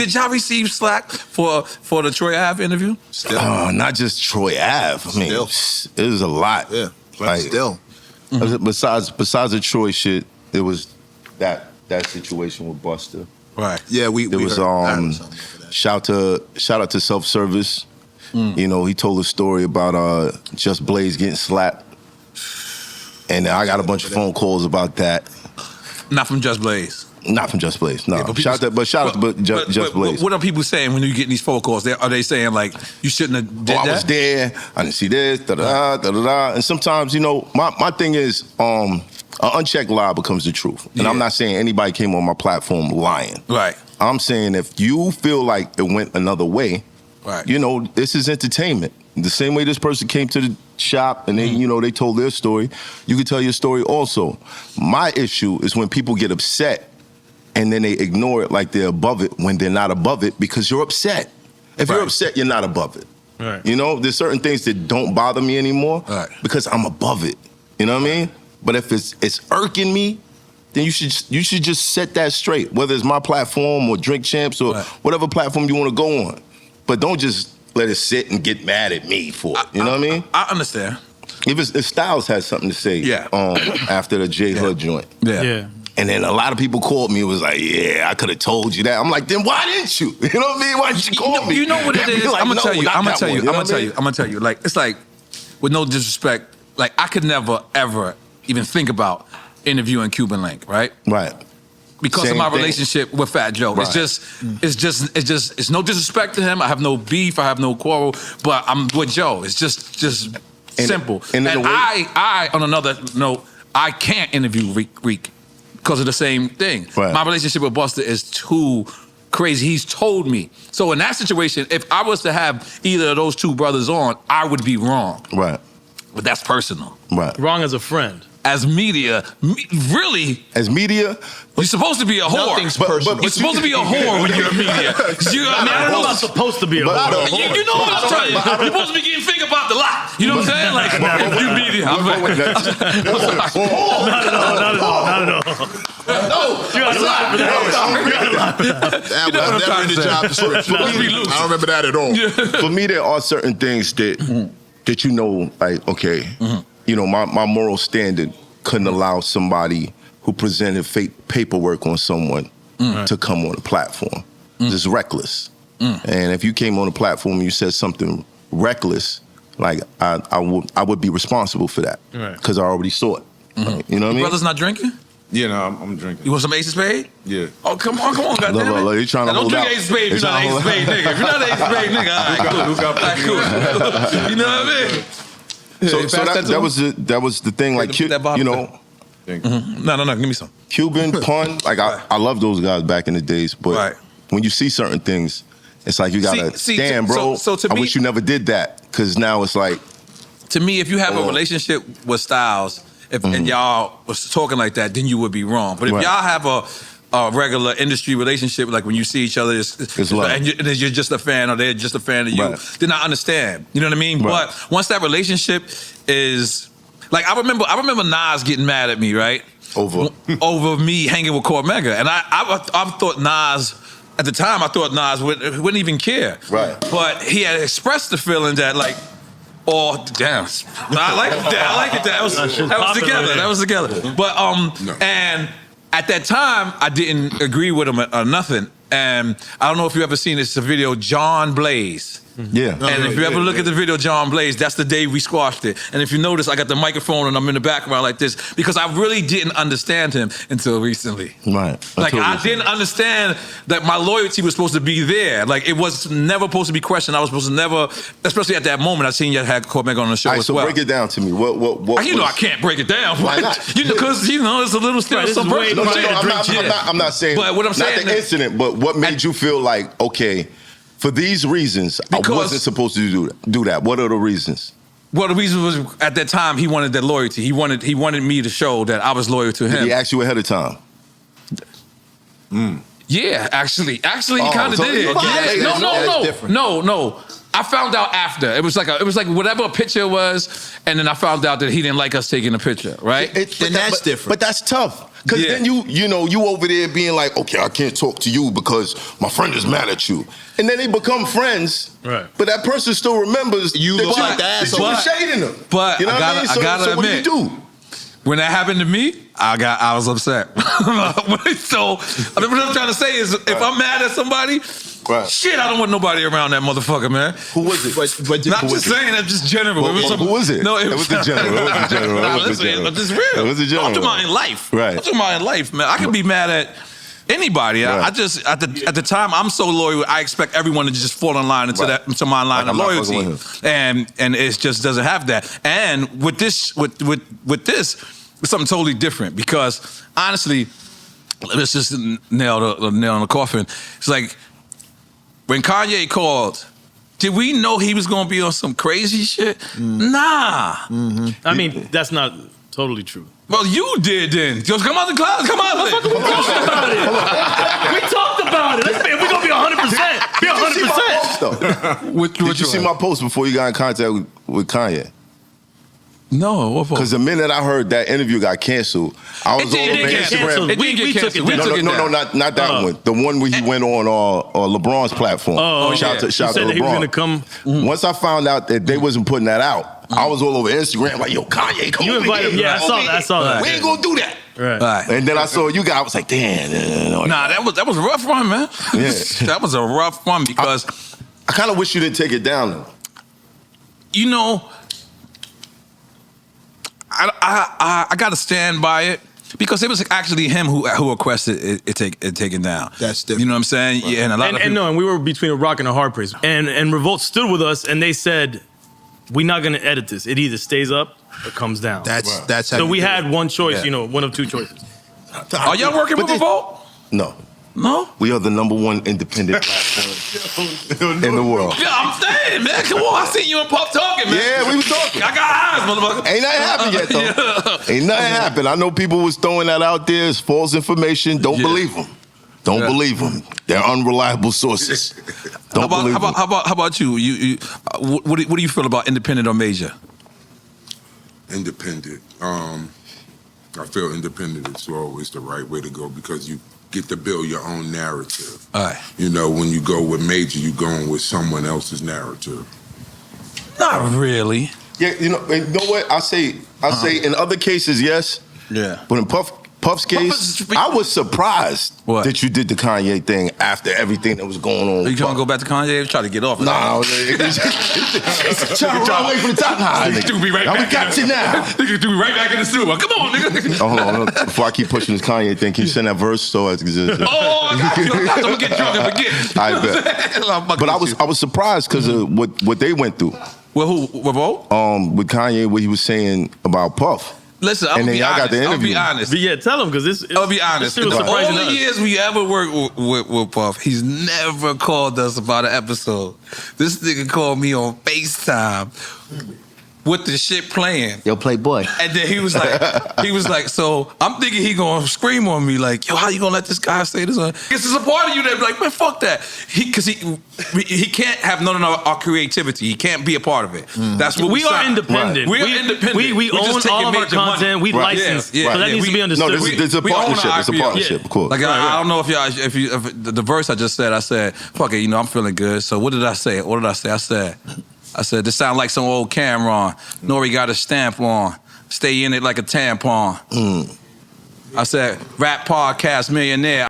Did y'all receive slack for the Troy Ave interview? Still. Not just Troy Ave. I mean, it was a lot. Yeah, like, still. Besides the Troy shit, it was that situation with Buster. Right. Yeah, we was shout out to Self Service. You know, he told a story about Just Blaze getting slapped, and I got a bunch of phone calls about that. Not from Just Blaze. Not from Just Blaze, no. Yeah, shout out to Just Blaze. What are people saying when you get these phone calls? Are they saying like you shouldn't have did that? I was there. I didn't see this. Da da da da da. And sometimes, you know, my thing is, an unchecked lie becomes the truth. And I'm not saying anybody came on my platform lying. Right. I'm saying if you feel like it went another way, right. You know, this is entertainment. The same way this person came to the shop and they, you know, they told their story, you can tell your story also. My issue is when people get upset and then they ignore it like they're above it when they're not above it because you're upset. If you're upset, you're not above it. Right. You know, there's certain things that don't bother me anymore because I'm above it. You know what I mean? But if it's irking me, then you should just set that straight, whether it's my platform or Drink Champs or whatever platform you want to go on. But don't just let it sit and get mad at me for it. You know what I mean? I understand. If Styles has something to say after the J Hood joint. Yeah. And then a lot of people called me and was like, yeah, I could have told you that. I'm like, then why didn't you? You know what I mean? Why didn't you call me? You know what it is? Like, I'm gonna tell you. not I'm gonna that tell you. one. I'm know gonna tell you. I'm gonna tell you. Like, it's like, with no disrespect, like I could never ever even think about interviewing Cuban Link, right? Right. Because Same of my thing. relationship with Fat Joe. Right. It's no disrespect to him. I have no beef. I have no quarrel. But I'm with Joe. It's just simple. And I, on another note, I can't interview Reek because of the same thing. Right. My relationship with Buster is too crazy. He's told me. So in that situation, if I was to have either of those two brothers on, I would be wrong. Right. But that's personal. Right. Wrong as a friend. As media, really? As media? You're supposed to be a whore. Nothing's personal. You're supposed to be a whore when you're in media. I don't know about supposed to be a whore. You know what I'm telling you. You're supposed to be getting fingered about the lot. You know what I'm saying? Like, you media. Not at all. No, You're out of line for that. That was never in the job description. I don't remember that at all. For me, there are certain things that you know, like, okay, you know, my moral standard couldn't allow somebody who presented fake paperwork on someone to come on a platform. It's reckless. And if you came on a platform and you said something reckless, like I would be responsible for that because I already saw it. You know what I mean? Brother's not drinking? Yeah, no, I'm drinking. You want some Ace of Spade? Yeah. Oh, come on, goddammit. Look, you're trying to Don't hold drink out. Ace of Spade if you're not an Ace of Spade nigga. If you're not an Ace of Spade nigga, all right, cool. You know what I mean? So that was the thing, like, you know. No, give me some. Cuban, Pun, like I love those guys back in the days, but when you see certain things, it's like you gotta damn, bro. So to I me, wish you never did that, because now it's like. To me, if you have a relationship with Styles, and y'all was talking like that, then you would be wrong. But if y'all have a regular industry relationship, like when you see each other, and you're just a fan, or they're just a fan of you, then I understand. You know what I mean? But once that relationship is, like, I remember Nas getting mad at me, right? Over me hanging with Core Mega, and I thought Nas. At the time, I thought Nas wouldn't even care. Right. But he had expressed the feeling that, like, oh, damn. I like it. That was together. But, and at that time, I didn't agree with him or nothing. And I don't know if you ever seen this video, John Blaze. Yeah. And if you ever look at the video, John Blaze, that's the day we squashed it. And if you notice, I got the microphone and I'm in the background like this because I really didn't understand him until recently. Right. Like, I didn't understand that my loyalty was supposed to be there. Like, it was never supposed to be questioned. I was supposed to never, especially at that moment, I seen you had Core Mega on the show as well. So break it down to me. What you know I can't break it down. Why not? You know, because, you know, it's a little still some personal shit. I'm not saying, but what I'm saying, not the incident, but what made you feel like, okay, for these reasons, I wasn't supposed to do that. What are the reasons? Well, the reason was at that time he wanted that loyalty. He wanted me to show that I was loyal to him. Did he ask you ahead of time? Yeah, actually, he kind of did. No. I found out after. It was like whatever a picture was, and then I found out that he didn't like us taking a picture, right? Then that's different. But that's tough. Because then you over there being like, okay, I can't talk to you because my friend is mad at you. And then they become friends, right? But that person still remembers you look like that. You were shading them. But you know what I mean? I gotta so admit, what do you do? When that happened to me, I was upset. So what I'm trying to say is, if I'm mad at somebody, shit, I don't want nobody around that motherfucker, man. Who was it? Not just saying, that's just general. Who was it? No, it was the general. It was the general. Nah, listen, it's real. It was the general. I'm talking about in life. Right. I'm talking about in life, man. I can be mad at anybody. Right. I just at the time I'm so loyal. I expect everyone to just fall in line into my line of loyalty, and it just doesn't have that. And with this, it's something totally different because honestly, let's just nail the nail in the coffin. It's like when Kanye called. Did we know he was gonna be on some crazy shit? Nah. I mean, that's not totally true. Well, you did then. Just come out the closet. Come out of it. We talked about it. We talked about it. We're gonna be 100%. Be 100%. Did you see my post before you got in contact with Kanye? No, what for? Because the minute I heard that interview got canceled, I was all over Instagram. We took it down. No, not that one. The one where he went on LeBron's platform. Shout out to LeBron. He was gonna come. Once I found out that they wasn't putting that out, I was all over Instagram like, yo, Kanye, come on. You invited him. Yeah, I saw that. We ain't gonna do that. Right. And then I saw you guys. I was like, damn. Nah, that was a rough one, man. Yeah. That was a rough one because I kind of wish you didn't take it down though. You know, I got to stand by it because it was actually him who requested it taken down. That's different. You know what I'm saying? Yeah, and a lot of people. And we were between a rock and a hard place. And Revolt stood with us, and they said, "We're not going to edit this. It either stays up or comes down." That's how. So we had one choice. You know, one of two choices. Are y'all working with Revolt? No. No? We are the #1 independent platform in the world. Yeah, I'm saying, man. Come on, I seen you and Puff talking, man. Yeah, we was talking. I got eyes, motherfucker. Ain't nothing happened yet, though. Ain't nothing happened. I know people was throwing that out there as false information. Don't believe them. Don't believe them. They're unreliable sources. Don't believe them. How about you? What do you feel about independent or major? Independent. I feel independent is always the right way to go because you get to build your own narrative. All right. You know, when you go with major, you're going with someone else's narrative. Not really. Yeah, you know what? I say in other cases, yes. Yeah. But in Puff's case, I was surprised that you did the Kanye thing after everything that was going on. Are you trying to go back to Kanye? Try to get off. Nah, trying to run away from the top. Nah, we got you now. Nigga threw me right back in the studio. Come on, nigga. Oh, hold on. Before I keep pushing this Kanye thing, can you send that verse so I can just... Oh, I got you. I'm gonna get drunk and forget. I bet. But I was surprised because of what they went through. Well, who? Revolt? With Kanye, what he was saying about Puff. Listen, I'm gonna be honest. But yeah, tell him because I'll be honest. This was surprising all the years we ever worked with Puff, he's never called us about an episode. This nigga called me on FaceTime with the shit playing. Yo, Playboy. And then he was like, so I'm thinking he gonna scream on me like, yo, how you gonna let this guy say this? Because there's a part of you that be like, man, fuck that. Because he can't have none of our creativity. He can't be a part of it. That's what we are independent. Right. We are independent. We own all of our content. We license. So that needs to be understood. No, it's a partnership. It's a partnership, of course. Like I don't know if the verse I just said, I said, fuck it, you know, I'm feeling good. So what did I say? I said, this sound like some old Cameron. Nori got a stamp on. Stay in it like a tampon. I said, rap podcast millionaire.